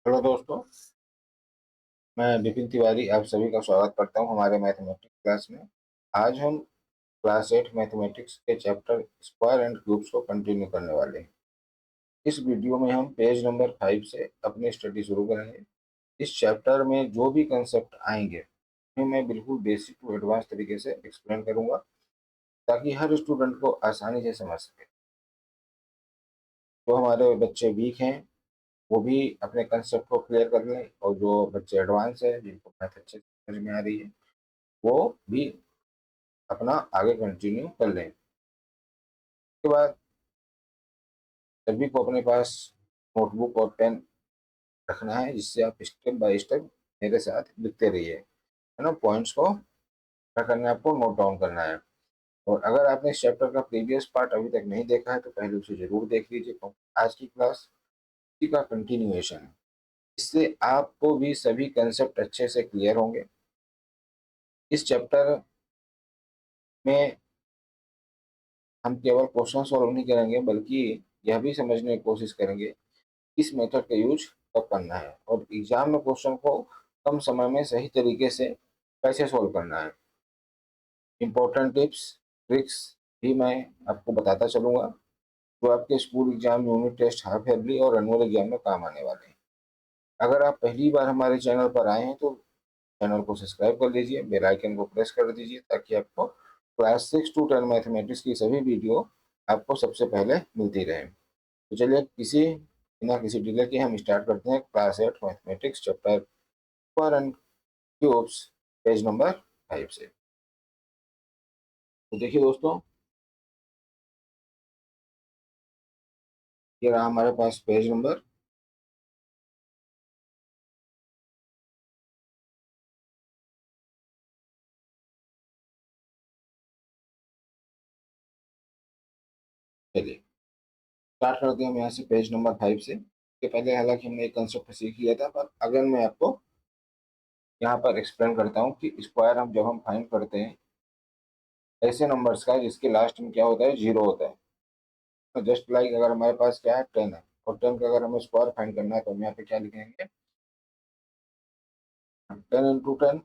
Hello दोस्तों। मैं विपिन तिवारी आप सभी का स्वागत करता हूं हमारे मैथमेटिक्स क्लास में। आज हम क्लास 8 मैथमेटिक्स के चैप्टर स्क्वायर एंड क्यूब्स को कंटिन्यू करने वाले हैं। इस वीडियो में हम पेज नंबर 5 से अपनी स्टडी शुरू करेंगे। इस चैप्टर में जो भी कंसेप्ट आएंगे उन्हें मैं बिल्कुल बेसिक टू एडवांस तरीके से एक्सप्लेन करूंगा ताकि हर स्टूडेंट को आसानी से समझ सके। जो हमारे बच्चे वीक हैं वो भी अपने कंसेप्ट को क्लियर कर लें, और जो बच्चे एडवांस है जिनको मैथ अच्छे से समझ में आ रही है वो भी अपना आगे कंटिन्यू कर लें। उसके बाद सभी को अपने पास नोटबुक और पेन रखना है, जिससे आप स्टेप बाय स्टेप मेरे साथ लिखते रहिए, है ना। पॉइंट्स को क्या करना है, आपको नोट डाउन करना है। और अगर आपने इस चैप्टर का प्रीवियस पार्ट अभी तक नहीं देखा है तो पहले उसे जरूर देख लीजिए, क्योंकि आज की क्लास इसी का कंटिन्यूएशन है। इससे आपको भी सभी कंसेप्ट अच्छे से क्लियर होंगे। इस चैप्टर में हम केवल क्वेश्चन सॉल्व नहीं करेंगे, बल्कि यह भी समझने की कोशिश करेंगे इस मेथड का यूज कब करना है और एग्जाम में क्वेश्चन को कम समय में सही तरीके से कैसे सोल्व करना है। इंपॉर्टेंट टिप्स ट्रिक्स भी मैं आपको बताता चलूंगा, जो आपके school exam, unit test, half yearly और एनुअल एग्जाम में काम आने वाले हैं। अगर आप पहली बार हमारे चैनल पर आए हैं तो चैनल को सब्सक्राइब कर लीजिए, बेल आइकन को प्रेस कर दीजिए, ताकि आपको क्लास 6 to 10 मैथमेटिक्स की सभी वीडियो आपको सबसे पहले मिलती रहे। तो चलिए किसी बिना किसी डिले के हम स्टार्ट करते हैं class 8 mathematics chapter square and cubes, page number 5 से। तो देखिए दोस्तों, ये रहा हमारे पास पेज नंबर। चलिए स्टार्ट करते हैं हम यहाँ से पेज नंबर 5 से। इसके पहले हालांकि हमने एक कंसेप्ट सीख लिया था, पर अगर मैं आपको यहाँ पर एक्सप्लेन करता हूँ कि स्क्वायर हम जब हम फाइंड करते हैं ऐसे नंबर्स का जिसके लास्ट में क्या होता है, जीरो होता है। तो जस्ट लाइक अगर हमारे पास क्या है, 10 है, और 10 का अगर हमें स्क्वायर फाइंड करना है तो हम यहाँ पे क्या लिखेंगे, 10 into 10।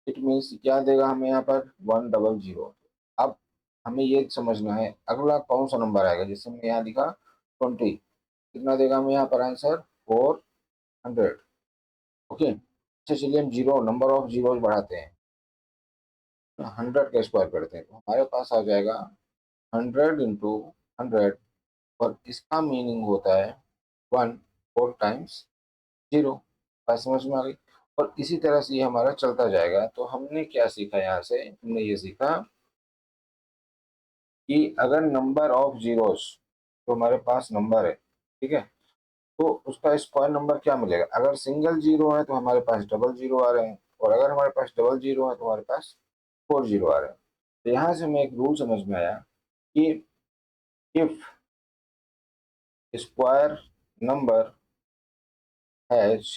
इट मीन्स क्या देगा हमें यहाँ पर, 100। अब हमें ये समझना है अगला कौन सा नंबर आएगा। जैसे हमने यहाँ लिखा 20, कितना देगा हमें यहाँ पर आंसर, 400। ओके, अच्छा चलिए हम जीरो नंबर ऑफ जीरो बढ़ाते हैं, 100 का स्क्वायर करते हैं तो हमारे पास आ जाएगा 100 into 100, और इसका मीनिंग होता है 1 4 टाइम्स जीरो। बात समझ में आ गई। और इसी तरह से ये हमारा चलता जाएगा। तो हमने क्या सीखा यहाँ से, हमने ये सीखा कि अगर नंबर ऑफ जीरोस, तो हमारे पास नंबर है, ठीक है, तो उसका स्क्वायर नंबर क्या मिलेगा। अगर सिंगल जीरो है तो हमारे पास डबल जीरो आ रहे हैं, और अगर हमारे पास डबल जीरो है तो हमारे पास 4 जीरो आ रहे हैं। तो यहाँ से हमें एक रूल समझ में आया कि if square number has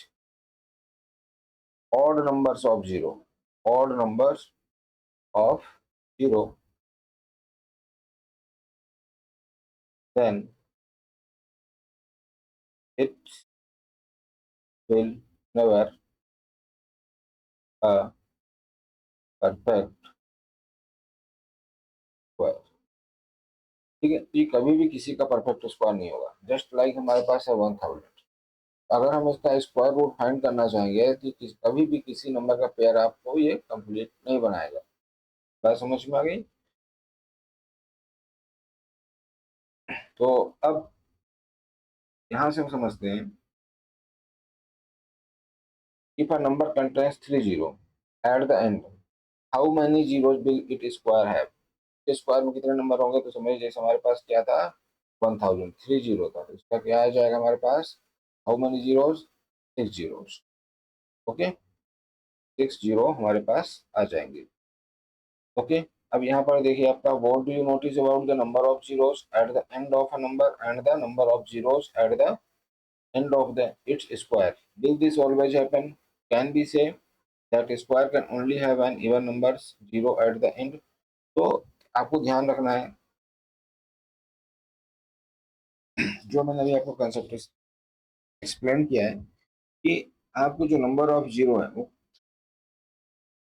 odd numbers of zero, odd numbers of zero, then it will never a perfect square। ठीक है, ये कभी भी किसी का परफेक्ट स्क्वायर नहीं होगा। जस्ट लाइक हमारे पास है 1000, अगर हम इसका स्क्वायर रूट फाइंड करना चाहेंगे तो कभी भी किसी नंबर का पेयर आपको ये कंप्लीट नहीं बनाएगा। बात समझ में आ गई। तो अब यहाँ से हम समझते हैं, if a number contains 3 zero at the end, how many zeros will it square have. के स्क्वायर में कितने नंबर होंगे, तो समझ जैसे हमारे पास क्या था, 1000, 3 जीरो था, तो इसका क्या आ जाएगा हमारे पास, how many zeros, 6 zeros. Okay, 6 zero हमारे पास आ जाएंगे। ओके, अब यहाँ पर देखिए आपका, what do you notice about the number of zeros at the end of a number and the number of zeros at the end of the its square, will this always happen, can we say that square can only have an even numbers zero at the end। तो आपको ध्यान रखना है, जो मैंने अभी आपको concept explain किया है, कि आपको जो नंबर ऑफ जीरो है वो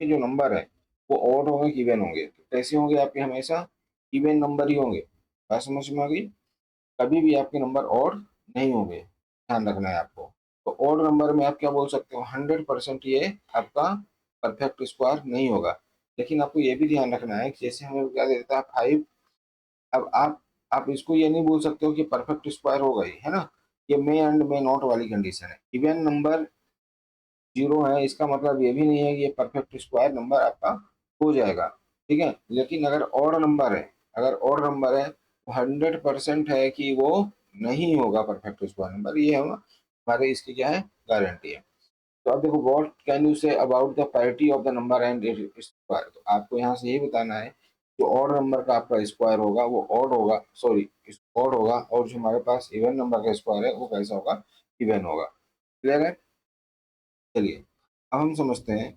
जो नंबर है वो ऑड होंगे कि इवन होंगे, तो कैसे होंगे आपके, हमेशा इवन नंबर ही होंगे। बात समझ में आ गई? कभी भी आपके नंबर ऑड नहीं होंगे, ध्यान रखना है आपको। तो ऑड नंबर में आप क्या बोल सकते हो, 100% ये आपका परफेक्ट स्क्वायर नहीं होगा। लेकिन आपको ये भी ध्यान रखना है कि जैसे हमें क्या देता है 5, अब आप इसको ये नहीं बोल सकते हो कि परफेक्ट स्क्वायर होगा ही, है ना। ये मे एंड मे नॉट वाली कंडीशन है। इवन नंबर जीरो है इसका मतलब ये भी नहीं है कि ये परफेक्ट स्क्वायर नंबर आपका हो जाएगा, ठीक है। लेकिन अगर ऑड नंबर है, अगर ऑड नंबर है तो 100% है कि वो नहीं होगा परफेक्ट स्क्वायर नंबर, ये हम हमारे इसकी क्या है, गारंटी है। तो अब देखो, what can you say about the parity of the number and its square, तो आपको यहाँ से यही बताना है जो ऑड नंबर का आपका स्क्वायर होगा वो ऑड होगा, सॉरी ऑड होगा, और जो हमारे पास इवन नंबर का स्क्वायर है वो कैसा होगा, इवन होगा। क्लियर है? चलिए अब हम समझते हैं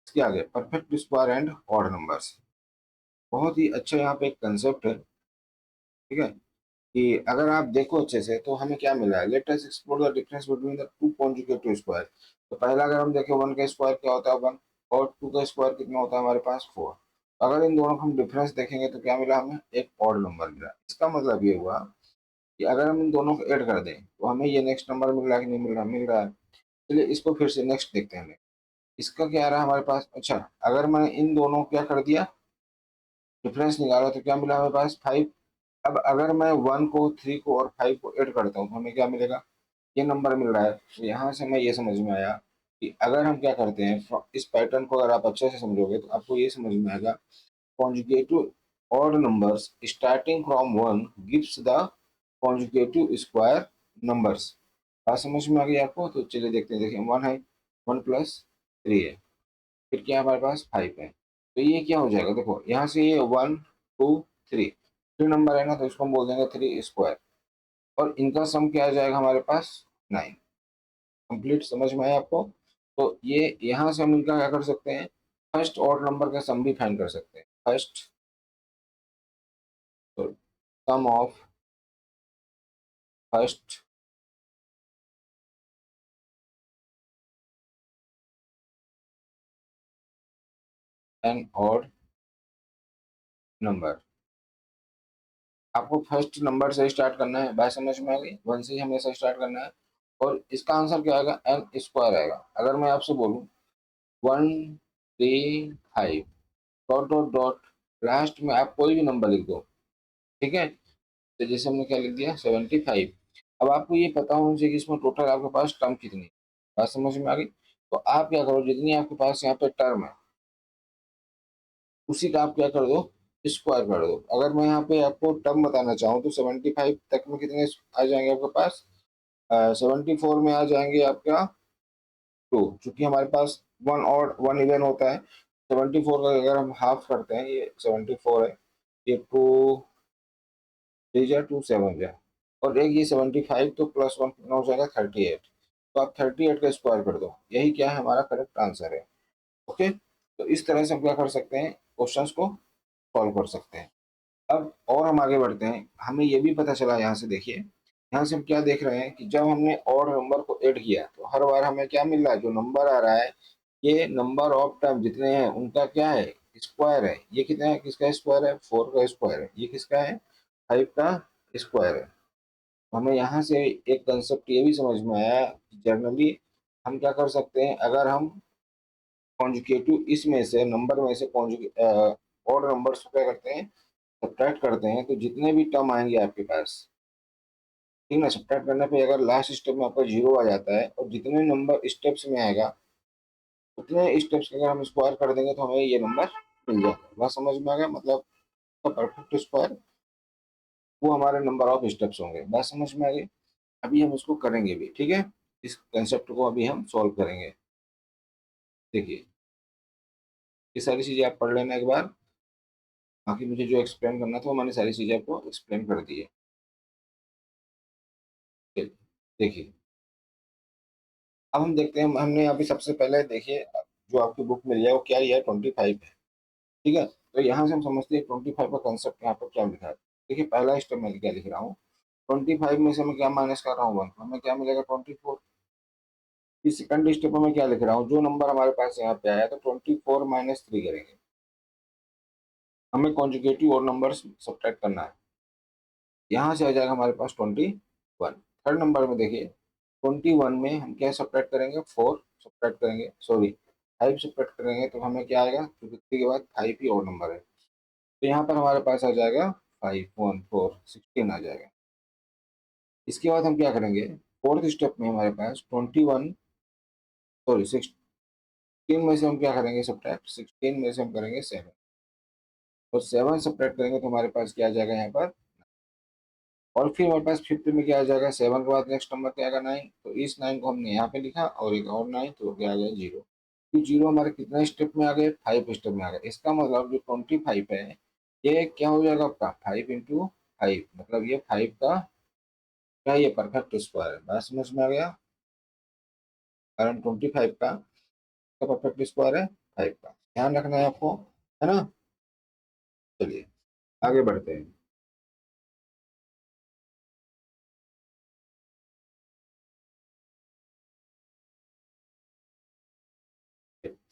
इसके आगे perfect square and odd numbers. बहुत ही अच्छा यहाँ पे एक कंसेप्ट है, ठीक है। कि अगर आप देखो अच्छे से तो हमें क्या मिला है, let us explore the difference between the two conjugative square. तो पहला अगर हम देखें, वन का स्क्वायर क्या होता है 1, और टू का स्क्वायर कितना होता है हमारे पास 4। अगर इन दोनों का हम डिफरेंस देखेंगे तो क्या मिला हमें, एक ऑड नंबर मिला। इसका मतलब ये हुआ कि अगर हम इन दोनों को ऐड कर दें तो हमें ये नेक्स्ट नंबर मिल रहा है कि नहीं मिल रहा, मिल रहा है। चलिए इसको फिर से नेक्स्ट देखते हैं हमें, इसका क्या आ रहा है हमारे पास। अच्छा, अगर मैंने इन दोनों को क्या कर दिया, डिफरेंस निकाला, तो क्या मिला हमारे पास 5। अब अगर मैं 1 को, 3 को और 5 को ऐड करता हूँ तो हमें क्या मिलेगा, ये नंबर मिल रहा है। तो यहाँ से हमें ये समझ में आया कि अगर हम क्या करते हैं, इस पैटर्न को अगर आप अच्छे से समझोगे तो आपको ये समझ में आएगा, conjugative odd numbers starting from 1 gives the conjugative square numbers. बात समझ में आ गई आपको? तो चलिए देखते हैं। देखिए 1 है, 1 + 3 है, फिर क्या हमारे पास 5 है। तो ये क्या हो जाएगा, देखो यहाँ से ये 1 2 3, 3 नंबर है ना, तो इसको हम बोल देंगे 3 स्क्वायर, और इनका सम क्या आ जाएगा हमारे पास 9। कंप्लीट समझ में आया आपको? तो ये यहाँ से हम इनका क्या कर सकते हैं, फर्स्ट ऑड नंबर का सम भी फाइंड कर सकते हैं। First sum of first n odd number. आपको फर्स्ट नंबर से स्टार्ट करना है, बात समझ में आ गई, 1 से ही हमेशा स्टार्ट करना है। और इसका आंसर क्या आएगा, एन स्क्वायर आएगा। अगर मैं आपसे बोलूँ 1 3 5 डॉट डॉट डॉट, लास्ट में आप कोई भी नंबर लिख दो, ठीक है। तो जैसे हमने क्या लिख दिया 75। अब आपको ये पता होना चाहिए कि इसमें टोटल आपके पास टर्म कितनी है। बात समझ में आ गई? तो आप क्या करो, जितनी आपके पास यहाँ पे टर्म है उसी का आप क्या कर दो, स्क्वायर कर दो। अगर मैं यहाँ पे आपको टर्म बताना चाहूँ तो 75 तक में कितने आ जाएंगे आपके पास, 74 में आ जाएंगे आपका 2, चूंकि हमारे पास वन और वन इवन होता है। 74 का अगर हम हाफ करते हैं, ये 74 है, ये 2 3 जा 2 7 जा, और एक ये 75, तो +1 कितना हो जाएगा 38। तो आप 38 का स्क्वायर कर दो, यही क्या है हमारा करेक्ट आंसर है। ओके, तो इस तरह से हम क्या कर सकते हैं, क्वेश्चंस को सॉल्व कर सकते हैं। अब और हम आगे बढ़ते हैं, हमें ये भी पता चला यहाँ से, देखिए यहाँ से हम क्या देख रहे हैं कि जब हमने और नंबर को ऐड किया तो हर बार हमें क्या मिल रहा है, जो नंबर आ रहा है ये नंबर ऑफ टर्म जितने हैं उनका क्या है, स्क्वायर है। ये कितना है, किसका स्क्वायर है, 4 का स्क्वायर है। ये किसका है, 5 का स्क्वायर है। तो हमें यहाँ से एक कंसेप्ट ये भी समझ में आया कि जनरली हम क्या कर सकते हैं, अगर हम कॉन्जुगेटिव इसमें से नंबर में से कॉन्जुगेट ऑड नंबर्स को क्या करते हैं, सब्ट्रैक्ट करते हैं, तो जितने भी टर्म आएंगे आपके पास, ठीक ना, सब्ट्रैक्ट करने पे अगर लास्ट स्टेप में आपका जीरो आ जाता है और जितने नंबर स्टेप्स में आएगा उतने स्टेप्स के अगर हम स्क्वायर कर देंगे तो हमें ये नंबर मिल जाएगा। बात समझ में आ गया, मतलब परफेक्ट स्क्वायर वो हमारे नंबर ऑफ स्टेप्स होंगे। बात समझ में आ गई? अभी हम इसको करेंगे भी, ठीक है। इस कंसेप्ट को अभी हम सॉल्व करेंगे। देखिए ये सारी चीजें आप पढ़ लेना एक बार, बाकी मुझे जो एक्सप्लेन करना था वो मैंने सारी चीजें आपको एक्सप्लेन कर दी है। चलिए, देखिए अब हम देखते हैं, हमने अभी सबसे पहले देखिए जो आपकी बुक मिल जाए वो क्या है, 25 है, ठीक है। तो यहाँ से हम समझते हैं 25 का कंसेप्ट यहाँ पर क्या लिखा है। देखिए पहला स्टेप मैं क्या लिख रहा हूँ, 25 में से मैं क्या माइनस कर रहा हूँ 1, हमें क्या मिलेगा 24। इस सेकंड स्टेप में मैं क्या लिख रहा हूँ, जो नंबर हमारे पास यहाँ पे आया तो 24 माइनस 3 करेंगे, हमें कॉन्जुगेटिव और नंबर सब्ट्रैक्ट करना है। यहाँ से आ जाएगा हमारे पास 21। थर्ड नंबर में देखिए 21 में हम क्या सब्ट्रैक्ट करेंगे, 4 सब्ट्रैक्ट करेंगे, सॉरी 5 सब्ट्रैक्ट करेंगे, तो हमें क्या आएगा, 2 के बाद 5 ही और नंबर है, तो यहाँ पर हमारे पास आ जाएगा 5 1 4 16 आ जाएगा। इसके बाद हम क्या करेंगे, फोर्थ स्टेप में हमारे पास 21, सॉरी 16 में से हम क्या करेंगे सब्ट्रैक्ट, 16 में से हम करेंगे 7, और 7 सब्ट्रैक्ट करेंगे तो हमारे पास क्या आ जाएगा यहाँ पर, और फिर हमारे पास फिफ्थ में क्या आ जाएगा, 7 के बाद नेक्स्ट नंबर क्या आएगा 9, तो इस 9 को हमने यहाँ पे लिखा और एक और 9, तो क्या आ गया 0। तो 0 हमारे कितने स्टेप में आ गए, 5 स्टेप में आ गए। इसका मतलब जो 25 है ये क्या हो जाएगा आपका 5 × 5, मतलब ये 5 का क्या, ये परफेक्ट स्क्वायर है। बात समझ में आ गया, कारण 25 का परफेक्ट स्क्वायर है 5 का, ध्यान रखना है आपको, है ना। चलिए आगे बढ़ते हैं।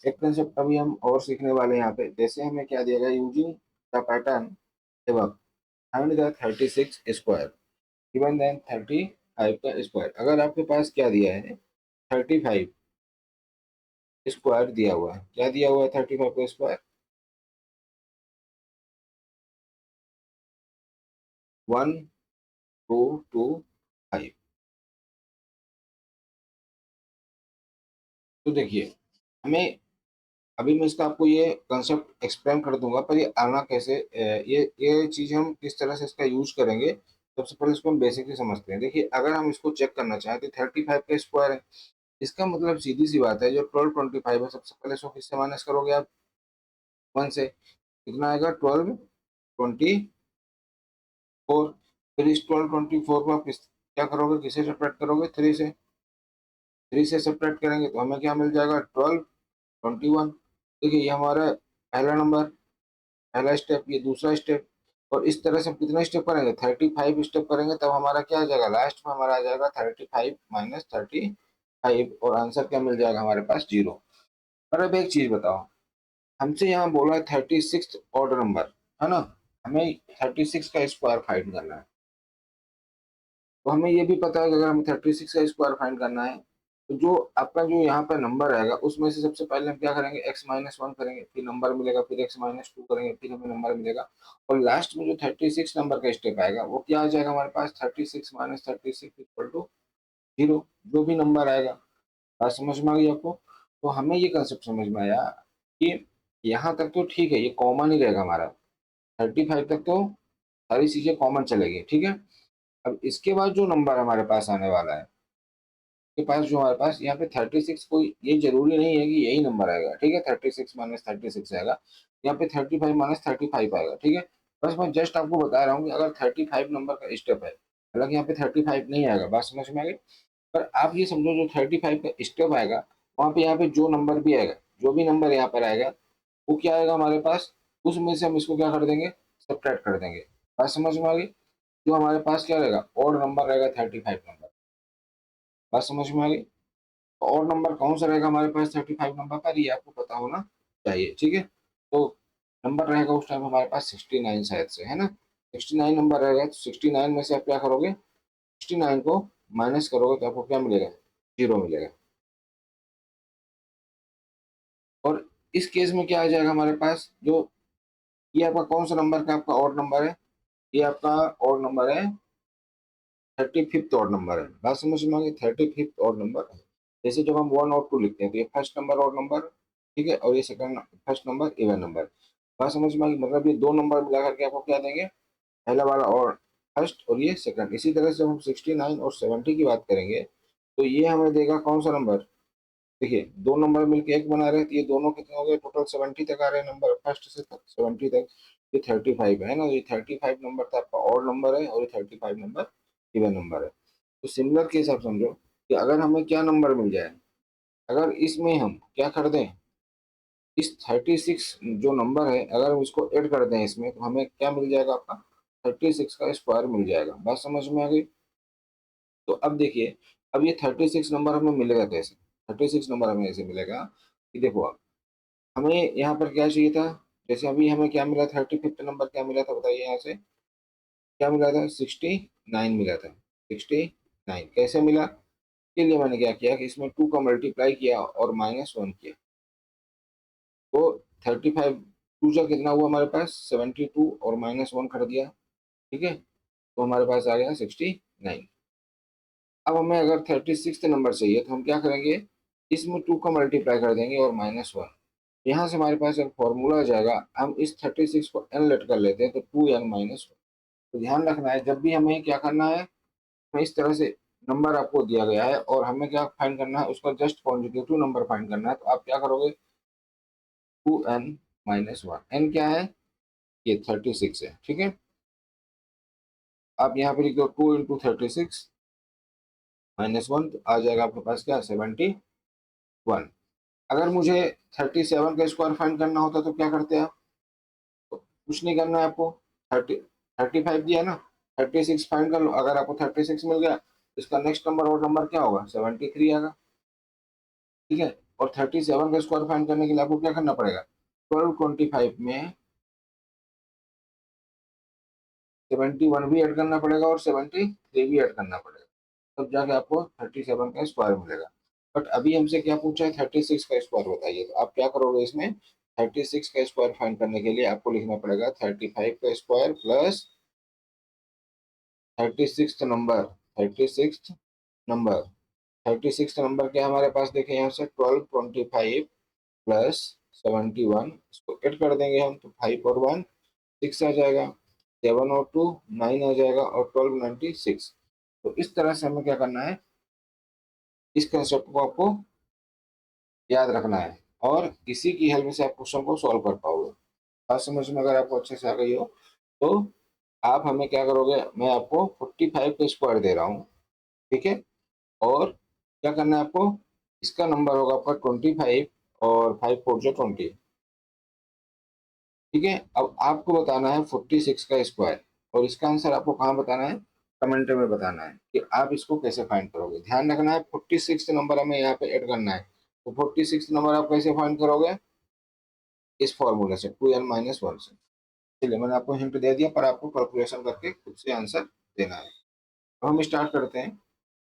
एक कंसेप्ट अभी हम और सीखने वाले हैं यहाँ पे, जैसे हमें क्या दिया गया, यूजिंग द पैटर्न एवं find the 36 square given then 35 का स्क्वायर। अगर आपके पास क्या दिया है, 35 स्क्वायर दिया हुआ है, क्या दिया हुआ है 35 का स्क्वायर, 1225। तो देखिए हमें, अभी मैं इसका आपको ये कंसेप्ट एक्सप्लेन कर दूंगा, पर ये आना कैसे, ये चीज हम किस तरह से इसका यूज करेंगे, सबसे पहले इसको हम बेसिकली समझते हैं। देखिए अगर हम इसको चेक करना चाहें तो 35 का स्क्वायर है, इसका मतलब सीधी सी बात है, जो 1225 है सबसे पहले इसको किससे माइनस करोगे आप, 1 से, कितना आएगा 1224। फिर इस 1224 को आप क्या करोगे, किसे सब्ट्रैक्ट करोगे, 3 से, 3 से सब्ट्रैक्ट करेंगे तो हमें क्या मिल जाएगा 1221। देखिए ये हमारा पहला नंबर, पहला स्टेप, ये दूसरा स्टेप, और इस तरह से हम कितना स्टेप करेंगे, 35 स्टेप करेंगे, तब हमारा क्या आ जाएगा, लास्ट में हमारा आ जाएगा 35 माइनस 35, और आंसर क्या मिल जाएगा हमारे पास 0। पर अब एक चीज बताओ, हमसे यहाँ बोला है 36 ऑर्डर नंबर, है ना, हमें 36 का स्क्वायर फाइंड करना है। तो हमें ये भी पता है कि अगर हमें 36 का स्क्वायर फाइंड करना है, तो जो आपका जो यहाँ पर नंबर आएगा उसमें से सबसे पहले हम क्या करेंगे, x-1 करेंगे, फिर नंबर मिलेगा, फिर x-2 करेंगे, फिर हमें नंबर मिलेगा, और लास्ट में जो 36 नंबर का स्टेप आएगा वो क्या आ जाएगा हमारे पास, 36 माइनस 36 इक्वल टू 0, जो भी नंबर आएगा। बात समझ में आ गई आपको। तो हमें ये कंसेप्ट समझ में आया कि यहाँ तक तो ठीक है, ये कॉमन ही रहेगा हमारा, 35 तक तो सारी चीजें कॉमन चलेगी, ठीक है। अब इसके बाद जो नंबर हमारे पास आने वाला है, के पास जो हमारे पास यहाँ पे 36, कोई ये जरूरी नहीं है कि यही नंबर आएगा, ठीक है, 36 माइनस 36 आएगा, यहाँ पे 35 माइनस 35 आएगा, ठीक है। बस मैं जस्ट आपको बता रहा हूँ कि अगर 35 नंबर का स्टेप है, हालांकि यहाँ पे 35 नहीं आएगा, बात समझ में आ गई। पर आप ये समझो जो 35 का स्टेप आएगा, वहां पे यहाँ पे जो नंबर भी आएगा, जो भी नंबर यहाँ पर आएगा वो क्या आएगा हमारे पास, उसमें से हम इसको क्या कर देंगे, सब्ट्रैक्ट कर देंगे। बात समझ में आ गई। जो हमारे पास क्या रहेगा, ऑड नंबर रहेगा 35 नंबर। बात समझ में आ गई। और नंबर कौन सा रहेगा हमारे पास 35 नंबर पर, ये आपको पता होना चाहिए, ठीक है। तो नंबर रहेगा उस टाइम हमारे पास 69 शायद से, है ना, 69 नंबर रहेगा, तो 69 में से आप क्या करोगे, 69 को माइनस करोगे तो आपको क्या मिलेगा, 0 मिलेगा। और इस केस में क्या आ जाएगा हमारे पास, जो ये आपका कौन सा नंबर का आपका और नंबर है, ये आपका और नंबर है 35th और नंबर है। बात समझ में आ गई, 35th और नंबर है। जैसे जब हम 1 और 2 लिखते हैं तो ये फर्स्ट नंबर और नंबर, ठीक है, और ये second first number even number. बात समझ में आ गई, मतलब ये दो नंबर मिला करके आपको क्या देंगे, पहला वाला और फर्स्ट, और ये सेकंड। इसी तरह से जब हम 69 और 70 की बात करेंगे तो ये हमें देगा कौन सा नंबर, देखिए दो नंबर मिलके एक बना रहे हैं, तो ये दोनों कितने हो गए, टोटल 70 तक आ रहे हैं नंबर, फर्स्ट से 70 तक। ये 35 है ना, ये 35 नंबर था आपका और नंबर है, और ये 35 नंबर इवन नंबर है। तो सिमिलर केस आप समझो कि अगर हमें क्या नंबर मिल जाए, अगर इसमें हम क्या कर दें, इस 36 जो नंबर है अगर हम इसको ऐड कर दें इसमें, तो हमें क्या मिल जाएगा आपका 36 का स्क्वायर मिल जाएगा। बात समझ में आ गई। तो अब देखिए, अब ये 36 नंबर हमें मिलेगा कैसे, 36 नंबर हमें ऐसे मिलेगा कि देखो अब हमें यहाँ पर क्या चाहिए था, जैसे अभी हमें क्या मिला, 35th नंबर क्या मिला था बताइए, यहाँ से क्या मिला था, 69 मिला था, 69 कैसे मिला, के लिए मैंने क्या किया कि इसमें 2 का मल्टीप्लाई किया और -1 किया, तो 35 टू जा कितना हुआ हमारे पास 72 और -1 कर दिया, ठीक है, तो हमारे पास आ गया 69। अब हमें अगर 36 नंबर चाहिए तो हम क्या करेंगे, इसमें 2 का मल्टीप्लाई कर देंगे और -1, यहाँ से हमारे पास एक फॉर्मूला आ जाएगा, हम इस 36 को n लेट कर लेते हैं तो 2n-1। तो ध्यान रखना है जब भी हमें क्या करना है, हमें इस तरह से नंबर आपको दिया गया है और हमें क्या फाइंड करना है, उसका जस्ट कॉन्जुगेटिव नंबर फाइंड करना है, तो आप क्या करोगे, 2n-1, n क्या है, ये 36 है, ठीक है, आप यहाँ पे लिख दो 2 × 36 -1, तो आ जाएगा आपके पास क्या, 71। अगर मुझे 37 का स्क्वायर फाइंड करना होता तो क्या करते आप, तो कुछ नहीं करना है आपको, 35 दिया ना, 36 फाइंड कर लो, अगर आपको 36 मिल गया, इसका नेक्स्ट नंबर और नंबर क्या होगा, 73 आएगा, ठीक है। और 37 का स्क्वायर फाइंड करने के लिए आपको क्या करना पड़ेगा, 1225 में 71 भी ऐड करना पड़ेगा और 73 भी ऐड करना पड़ेगा, तब जाके आपको 37 का स्क्वायर मिलेगा। बट अभी हमसे क्या पूछा है, 36 का स्क्वायर बताइए, तो आप क्या करोगे इसमें, 36 का स्क्वायर फाइंड करने के लिए आपको लिखना पड़ेगा 35 का square plus 36 number, 36 number, 36 number क्या हमारे पास, देखें यहाँ से 1225 प्लस 71, इसको ऐड कर देंगे हम, तो 5 और 1 6 आ जाएगा, 7 और 2 9 आ जाएगा और 1296। तो इस तरह से हमें क्या करना है, इस कंसेप्ट को आपको याद रखना है और इसी की हेल्प से आप क्वेश्चन को सॉल्व कर पाओगे। बात समझ में अगर आपको अच्छे से आ गई हो तो आप हमें क्या करोगे, मैं आपको 45 का स्क्वायर दे रहा हूँ, ठीक है, और क्या करना है आपको, इसका नंबर होगा आपका 25 और 5 4 जो 20, ठीक है। अब आपको बताना है 46 का स्क्वायर और इसका आंसर आपको कहाँ बताना है, कमेंट में बताना है कि आप इसको कैसे फाइंड करोगे। ध्यान रखना है 46 नंबर हमें यहाँ पे ऐड करना है, तो 46 नंबर आप कैसे फाइंड करोगे, इस फॉर्मूले से 2n-1 से। चलिए मैंने आपको हिंट दे दिया, पर आपको कैलकुलेशन करके खुद से आंसर देना है। अब हम स्टार्ट करते हैं।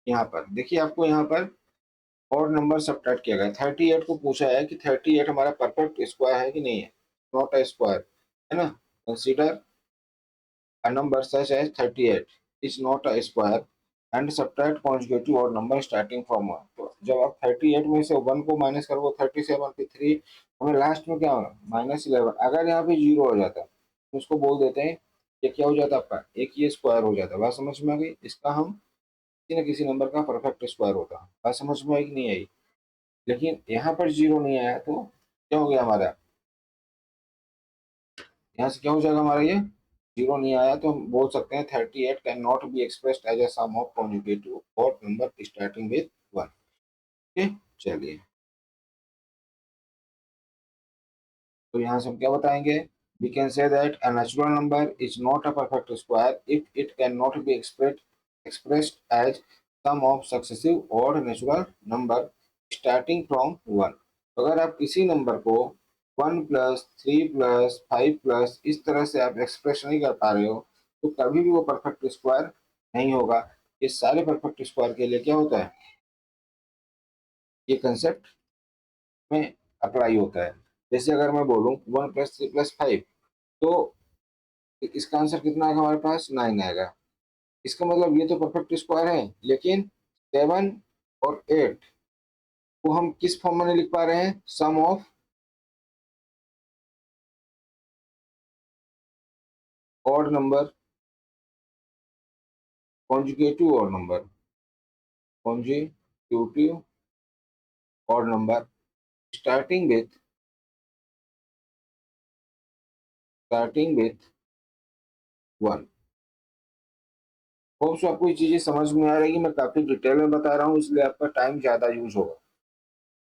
यहाँ पर देखिए, आपको यहाँ पर और नंबर सब्ट्रैक्ट किया गया, 38 को पूछा है कि 38 हमारा परफेक्ट स्क्वायर है कि नहीं है, नॉट अ स्क्वायर, है ना। Consider a number such as 38 is not a square and subtract consecutive odd number starting from 1। तो जब आप 38 में से 1 को माइनस करोगे, 37 फिर 3, हमें लास्ट में क्या होगा, -11। अगर यहाँ पे 0 हो जाता तो उसको बोल देते हैं ये क्या हो जाता, आपका एक ये स्क्वायर हो जाता। बात समझ में आ गई, इसका हम किसी न किसी नंबर का परफेक्ट स्क्वायर होता। बात समझ में आई कि नहीं आई, लेकिन यहाँ पर 0 नहीं आया तो क्या हो गया हमारा, यहाँ से क्या हो जाएगा हमारा, ये 0 नहीं आया तो हम बोल सकते हैं 38 can not be expressed as a sum of consecutive odd number starting with 1। ठीक है, चलिए तो यहाँ से हम क्या बताएंगे, we can say that a natural number is not a perfect square if it cannot be expressed as sum of successive odd natural number starting from 1। अगर आप किसी नंबर को 1 प्लस 3 प्लस 5 प्लस इस तरह से आप एक्सप्रेस नहीं कर पा रहे हो तो कभी भी वो परफेक्ट स्क्वायर नहीं होगा। ये सारे परफेक्ट स्क्वायर के लिए क्या होता है, ये कंसेप्ट में अप्लाई होता है। जैसे अगर मैं बोलूँ 1 + 3 + 5, तो इसका आंसर कितना आएगा हमारे पास, 9 आएगा। इसका मतलब ये तो परफेक्ट स्क्वायर है, लेकिन 7 और 8 को हम किस फॉर्म में नहीं लिख पा रहे हैं, sum of odd number, conjugative odd number, conjugative odd number starting with 1। Hopes आपको ये चीजें समझ में आ रही है, मैं काफी डिटेल में बता रहा हूँ इसलिए आपका टाइम ज्यादा यूज होगा,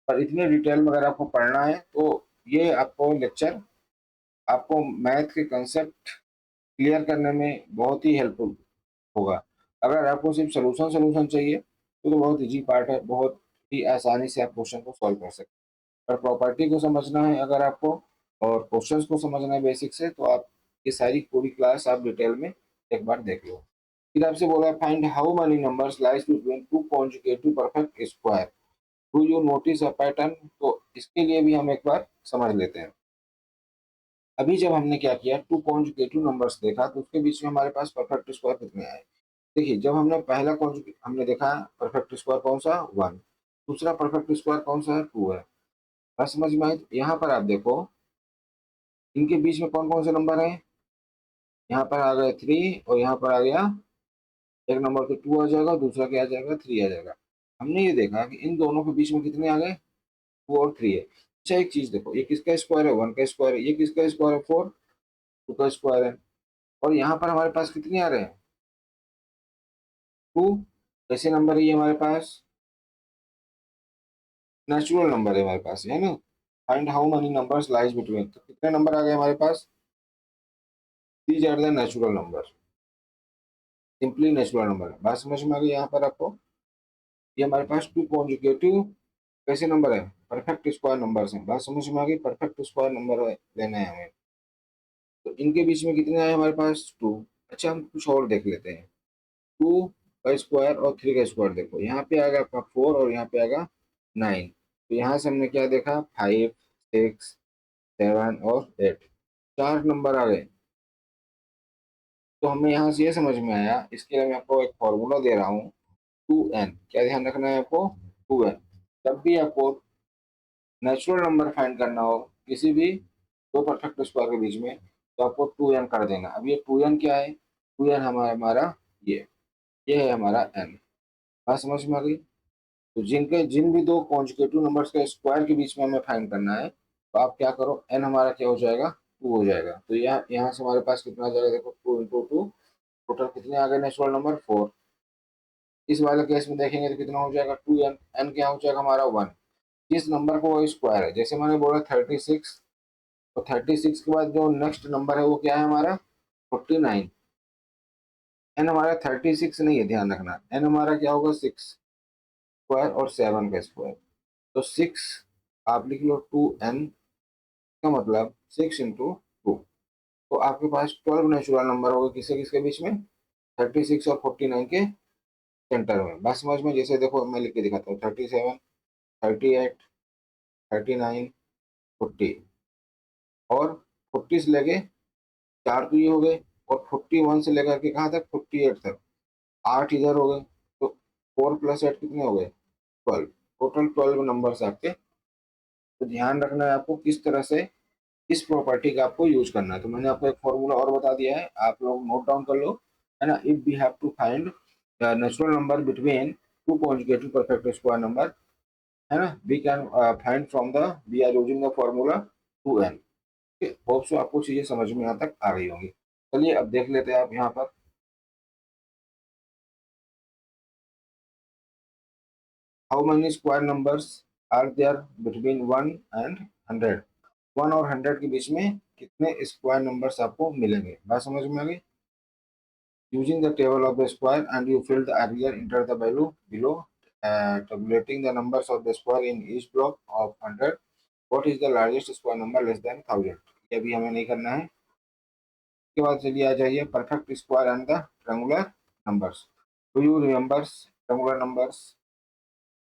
पर इतने डिटेल में अगर आपको पढ़ना है तो ये आपको लेक्चर आपको मैथ के कंसेप्ट क्लियर करने में बहुत ही हेल्पफुल होगा। अगर आपको सिर्फ सोल्यूशन सोल्यूशन चाहिए तो बहुत इजी पार्ट है, बहुत भी आसानी से आप क्वेश्चन को सॉल्व कर सकते हैं। पर प्रॉपर्टी को समझना है अगर आपको और क्वेश्चंस को समझना है बेसिक से, तो आप ये सारी पूरी क्लास आप डिटेल में एक बार देख लो। फिर आपसे बोला find how many numbers lies between two consecutive perfect square, do you notice a pattern. तो इसके लिए भी हम एक बार समझ लेते हैं। अभी जब हमने क्या किया, टू कॉन्जुगेटिव नंबर्स देखा तो उसके बीच में हमारे पास परफेक्ट स्क्वायर कितने आए। देखिए, जब हमने पहला कॉन्जुगेट हमने देखा परफेक्ट स्क्वायर कौन सा 1, दूसरा परफेक्ट स्क्वायर कौन सा है 2 है। बात समझ में आई। यहाँ पर आप देखो इनके बीच में कौन कौन से नंबर है। यहाँ पर आ गया 3 और यहाँ पर आ गया एक नंबर तो 2 आ जाएगा, दूसरा क्या आ जाएगा 3 आ जाएगा। हमने ये देखा कि इन दोनों के बीच में कितने आ गए 2 और 3 है। अच्छा एक चीज देखो, ये किसका स्क्वायर है 1 का स्क्वायर है, ये किसका स्क्वायर है 4 2 का स्क्वायर है। और यहाँ पर हमारे पास कितने आ रहे हैं 2। कैसे नंबर है ये हमारे पास, नेचुरल नंबर है हमारे पास, है ना। Find how many numbers lies between, तो कितने नंबर आ गए हमारे पास, these are the natural number, simply natural number है। बात समझ में आ गई यहाँ पर आपको। ये हमारे पास टू कॉन्जुगेटिव कैसे नंबर है, परफेक्ट स्क्वायर नंबर है। बात समझ में आ गई, परफेक्ट स्क्वायर नंबर लेना है हमें। तो इनके बीच में कितने आए हमारे पास 2। अच्छा हम कुछ और देख लेते हैं, 2 का स्क्वायर और 3 का स्क्वायर देखो, यहाँ पे आएगा आपका 4 और यहाँ पे आएगा 9। तो यहाँ से हमने क्या देखा 5 6 7 और 8, 4 नंबर आ गए। तो हमें यहाँ से ये समझ में आया, इसके लिए मैं आपको एक फॉर्मूला दे रहा हूँ 2n। क्या ध्यान रखना है आपको 2n। जब भी आपको नेचुरल नंबर फाइंड करना हो किसी भी दो परफेक्ट स्क्वायर के बीच में, तो आपको 2n कर देना। अब ये 2n क्या है, 2n हमारा हमारा ये है हमारा n। बात समझ में आ गई। तो जिन भी दो कॉन्जुगेटिव नंबर्स के स्क्वायर के बीच में हमें फाइंड करना है, तो आप क्या करो n हमारा क्या हो जाएगा 2 हो जाएगा। तो यहाँ से हमारे पास कितना आ जाएगा देखो 2 इंटू 2, टोटल कितने आ गए नेचुरल नंबर 4। इस वाले केस में देखेंगे तो कितना हो जाएगा 2n, n क्या हो जाएगा हमारा 1। जिस नंबर को वो स्क्वायर है, जैसे मैंने बोला 36, तो 36 के बाद जो नेक्स्ट नंबर है वो क्या है हमारा 49। एन हमारा 36 नहीं है, ध्यान रखना एन हमारा क्या होगा 6 स्क्वायर और 7 का स्क्वायर। तो 6 आप लिख लो 2n का मतलब 6 इंटू 2। तो आपके पास 12 नेचुरल नंबर होगा किसके किसके बीच में, 36 और 49 के सेंटर में। बस समझ में, जैसे देखो मैं लिख के दिखाता हूँ 37 38 39 40 और 40 से लेके 4 तो ये हो गए, और 41 से लेकर के कहाँ तक 48 तक 8 इधर हो गए। तो 4 + 8 कितने हो गए 12, टोटल 12 नंबर्स आपके। तो ध्यान रखना है आपको किस तरह से इस प्रॉपर्टी का आपको यूज करना है। तो मैंने आपको एक फॉर्मूला और बता दिया है, आप लोग नोट डाउन कर लो, है ना। If we have to find natural number between two consecutive perfect square number, है ना, we can find from the we are using the formula 2n। Hope so आपको चीजें समझ में यहाँ तक आ गई होंगी। चलिए अब देख लेते हैं आप यहाँ पर, how many square numbers are there between 1 and 100। 1 और 100 के बीच में कितने स्क्वायर नंबर्स आपको मिलेंगे। बात समझ में आ गई। Using the table of the square and you fill the area, enter the value below, tabulating the numbers of the square in each block of 100. What is the largest square number less than 1000? ये भी हमें नहीं करना है। इसके बाद चलिए आ जाइए perfect square and the triangular numbers. Do you remembers triangular numbers.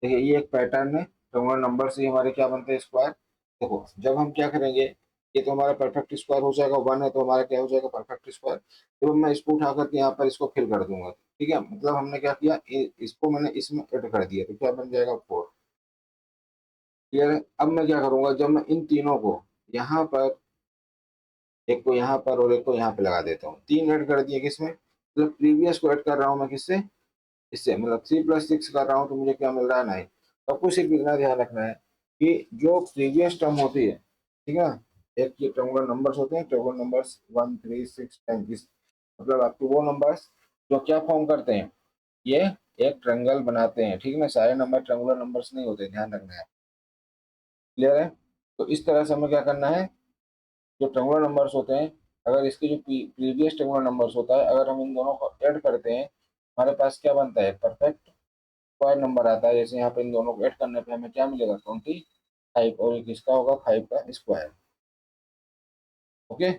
देखिए ये एक पैटर्न है, ट्रायंगुलर नंबर से हमारे क्या बनते हैं स्क्वायर। देखो जब हम क्या करेंगे, ये तो हमारा परफेक्ट स्क्वायर हो जाएगा 1 है तो हमारा क्या हो जाएगा परफेक्ट स्क्वायर। जब मैं इसको उठा करके यहाँ पर इसको फिल कर दूंगा, ठीक है, मतलब हमने क्या किया इसको मैंने इसमें ऐड कर दिया, तो क्या बन जाएगा 4। क्लियर है। अब मैं क्या करूंगा, जब मैं इन तीनों को यहाँ पर, एक को यहाँ पर और एक को यहाँ पे लगा देता हूँ, 3 ऐड कर दिए किसमें, मतलब प्रीवियस को ऐड कर रहा हूँ मैं किससे, इससे, मतलब 3 + 6 कर रहा हूँ तो मुझे क्या मिल रहा है 9। तो आपको सिर्फ इतना ध्यान रखना है कि जो प्रीवियस टर्म होती है, ठीक है, एक ये ट्रायंगुलर नंबर्स होते हैं, ट्रायंगुलर नंबर्स 1 3 6 10 इस, मतलब आपके वो नंबर्स जो क्या फॉर्म करते हैं, ये एक ट्रायंगल बनाते हैं, ठीक है ना। सारे नंबर ट्रायंगुलर नंबर्स नहीं होते, ध्यान रखना है। क्लियर है। तो इस तरह से हमें क्या करना है, जो ट्रायंगुलर नंबर्स होते हैं, अगर इसके जो प्रीवियस ट्रायंगुलर नंबर्स होता है, अगर हम इन दोनों को ऐड करते हैं, हमारे पास क्या बनता है परफेक्ट स्क्वायर नंबर आता है, जैसे यहाँ पे इन दोनों को ऐड करने पे हमें क्या मिलेगा 25, और ये किसका होगा 5 का स्क्वायर। ओके,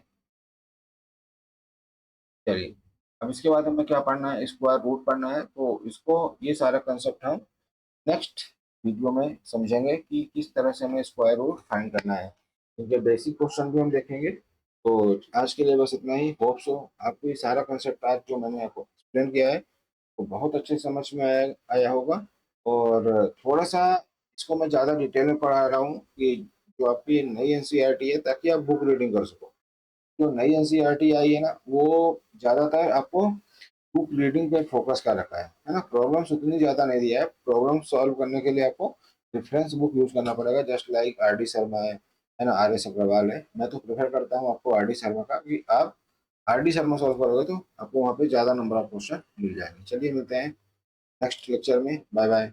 चलिए अब इसके बाद हमें क्या पढ़ना है, स्क्वायर रूट पढ़ना है। तो इसको, ये सारा कंसेप्ट हम नेक्स्ट वीडियो में समझेंगे कि किस तरह से हमें स्क्वायर रूट फाइंड करना है, क्योंकि बेसिक क्वेश्चन भी हम देखेंगे। तो आज के लिए बस इतना ही। होप सो आपको ये सारा कंसेप्ट आज जो मैंने आपको एक्सप्लेन किया है वो बहुत अच्छे समझ में आया होगा। और थोड़ा सा इसको मैं ज़्यादा डिटेल में पढ़ा रहा हूँ कि जो आपकी नई एनसीईआरटी है, ताकि आप बुक रीडिंग कर सको। जो नई एनसीईआरटी आई है ना, वो ज़्यादातर आपको बुक रीडिंग पे फोकस कर रखा है ना। प्रॉब्लम्स उतनी ज़्यादा नहीं दिया है। प्रॉब्लम सॉल्व करने के लिए आपको रेफरेंस बुक यूज़ करना पड़ेगा, just like R D Sharma है ना, आर एस अग्रवाल है। मैं तो प्रेफर करता हूँ आपको आर डी शर्मा का, कि आप आर डी शर्मा सॉल्व करोगे तो आपको वहाँ पे ज़्यादा नंबर ऑफ क्वेश्चन मिल जाएंगे। चलिए मिलते हैं नेक्स्ट लेक्चर में। Bye bye.